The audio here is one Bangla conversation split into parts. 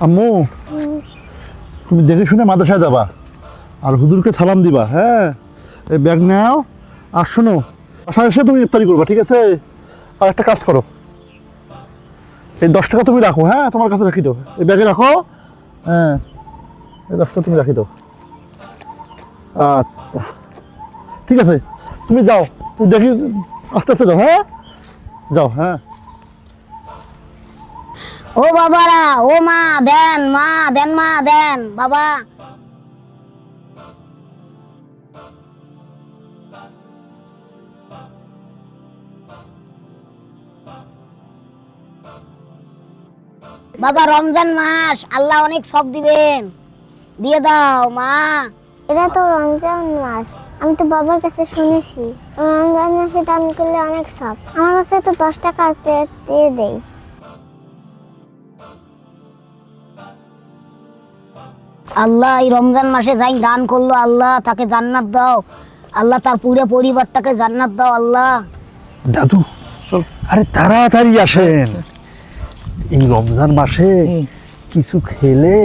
আম্মু, তুমি দেখে শুনে মাদ্রাসায় যাবা আর হুজুরকে সালাম দিবা। হ্যাঁ, এই ব্যাগ নাও আর শোনো, বাসায় এসে তুমি ইফতারি করবা, ঠিক আছে? আর একটা কাজ করো, এই 10 টাকা তুমি রাখো। হ্যাঁ, তোমার কাছে রাখি দাও, এই ব্যাগে রাখো। হ্যাঁ, এই 10 টাকা তুমি রাখি দাও। আচ্ছা, ঠিক আছে, তুমি যাও, তুমি দেখি আস্তে আস্তে যাও। হ্যাঁ, যাও। হ্যাঁ, ও বাবারা, ও মা দেন, মা দেন, মা দেন বাবা। বাবা, রমজান মাস, আল্লাহ অনেক সব দিবেন, দিয়ে দাও মা। এটা তো রমজান মাস, আমি তো বাবার কাছে শুনেছি রমজান মাসে দান করলে অনেক সব। আমার কাছে তো 10 টাকা আছে, দিয়ে দেই। আল্লাহ এই রমজান মাসে যাই দান করলো, আল্লাহ তাকে জান্নাত দাও, আল্লাহ তার পুরো পরিবারটাকে জান্নাত দাও আল্লাহ। দাদু চল, আরে তাড়াতাড়ি আসেন। এই রমজান মাসে কিছু খেলে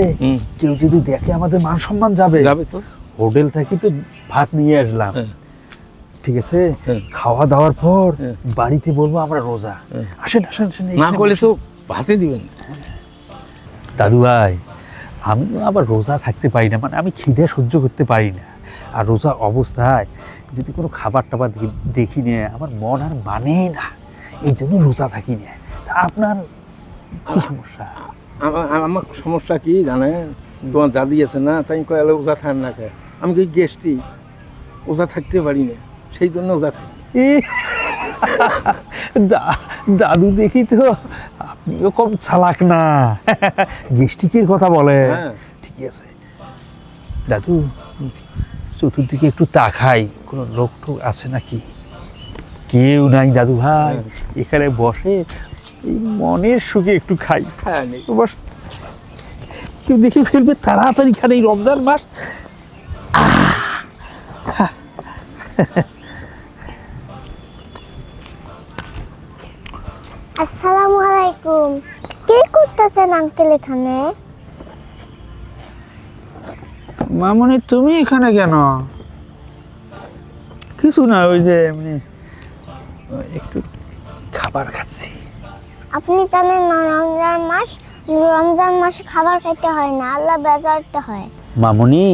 কেউ যদি দেখে আমাদের মান সম্মান যাবে। যাবে তো। হোটেল থেকে তো ভাত নিয়ে আসলাম, ঠিক আছে? খাওয়া দাওয়ার পর বাড়িতে বলবো আমরা রোজা। আসেন আসেন আসেন, না এখানে করলে বসুন। তো ভাতে দিবেন। দাদু ভাই, আমি আবার রোজা থাকতে পারি না, মানে আমি খিদে সহ্য করতে পারি না। আর রোজা অবস্থায় যদি কোনো খাবার টাবার দেখি না, আমার মন আর মানেই না, এই জন্য রোজা থাকি না। তা আপনার কি সমস্যা? আমার সমস্যা কি জানেন, তোমার দাদি আছে না, তাই কয়ালে ওজা থান না খায়। আমি কি গেস্টি, ওজা থাকতে পারি না, সেই জন্য ওজা থাকি। দাদু দেখি তো আপনিও কম চালাক না। গেস্টিকের কথা বলে। হ্যাঁ। ঠিক আছে দাদু, চতুর্দিকে একটু তাকাই, কোনো লোক টোক আছে নাকি? কেউ নাই দাদু ভাই, এখানে বসে এই মনের সুখে একটু খাই। হ্যাঁ নেই। বস, কেউ দেখে ফেলবে তাড়াতাড়ি, খানে এই রমজান মাস। আসসালামু আলাইকুম। কি করতেছেন আঙ্কেল এখানে? মামনি, তুমি এখানে কেন? কিছু না, ওই যে এমনি একটু খাবার খাচ্ছি। আপনি জানেন না রমজান মাস, রমজান মাসে খাবার খাইতে হয় না, আল্লাহ বেজারতে হয়। মামনি,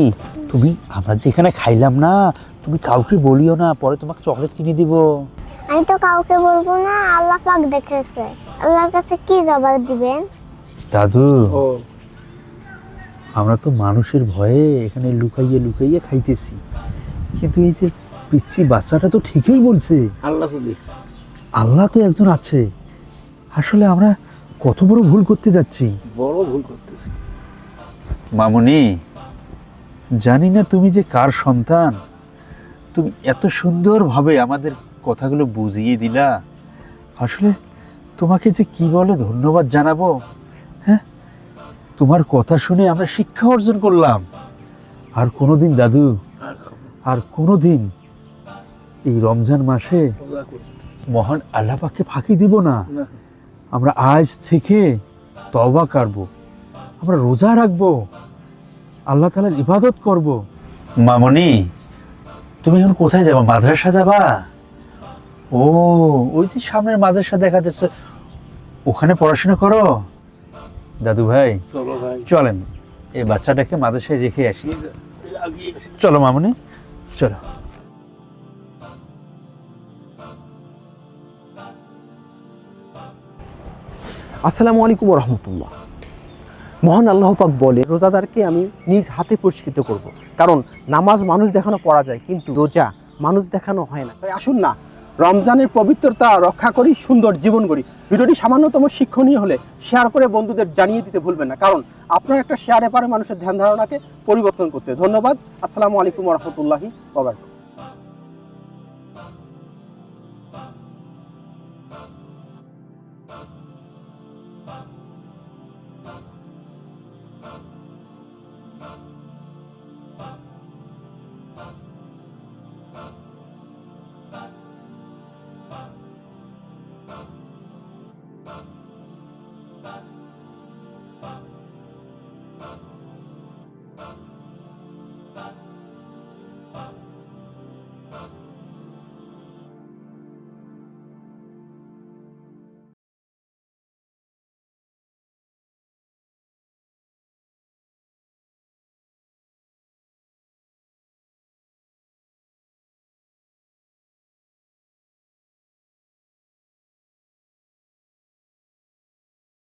তুমি আমরা যেখানে খাইলাম না, তুমি কাউকে বলিও না, পরে তোমাকে চকলেট কিনে দিব। আমি তো কাউকে বলবো না, আল্লাহ পাক দেখেছে। আল্লাহর কাছে কি জবাব দিবেন? দাদু, ও আমরা তো মানুষের ভয়ে এখানে লুকাইয়ে লুকাইয়ে খাইতেছি, কিন্তু এই যে পিচ্ছি বাচ্চাটা তো ঠিকই বলছে, আল্লাহ তো দেখছে। আল্লাহ তো একজন আছে। আসলে আমরা কত বড় ভুল করতে যাচ্ছি। বড় ভুল করতেছি। মামনি, জানি না তুমি যে কার সন্তান, তুমি এত সুন্দরভাবে আমাদের কথাগুলো বুঝিয়ে দিলা। আসলে তোমাকে যে কি বলে ধন্যবাদ জানাবো। হ্যাঁ, তোমার কথা শুনে আমরা শিক্ষা অর্জন করলাম। আর কোনোদিন দাদু, আর খাবো আর কোনোদিন এই রমজান মাসে ওজা করি মহান আল্লাহ পাককে ফাঁকি দিব না। না। আমরা আজ থেকে তওবা করব, আমরা রোজা রাখবো, আল্লাহ তাআলার ইবাদত করব। মামনি, তুমি এখন কোথায় যাবা? মাদ্রাসা যাবা? ও, ওই যে সামনের মাদ্রাসা দেখা যাচ্ছে, ওখানে পড়াশোনা করো। দাদু ভাই, চলো ভাই। চলেন এই বাচ্চাটাকে মাদ্রাসায় রেখে আসি। আগিয়ে চলো মামনি, চলো। আসসালামু আলাইকুম ওয়া রাহমাতুল্লাহ। মহান আল্লাহ পাক বলে, রোজাদারকে আমি নিজ হাতে পুরস্কৃত করব। কারণ নামাজ মানুষ দেখানো পড়া যায়, কিন্তু রোজা মানুষ দেখানো হয় না। তাই আসুন না, রমজানের পবিত্রতা রক্ষা করি, সুন্দর জীবন গড়ি। ভিডিওটি সামান্যতম শিক্ষণীয় হলে শেয়ার করে বন্ধুদের জানিয়ে দিতে ভুলবেন না, কারণ আপনার একটা শেয়ারে পারে মানুষের ধ্যান ধারণাকে পরিবর্তন করতে। ধন্যবাদ। আসসালামু আলাইকুম ওয়া রাহমাতুল্লাহি ওয়া বারাকাতুহু। না।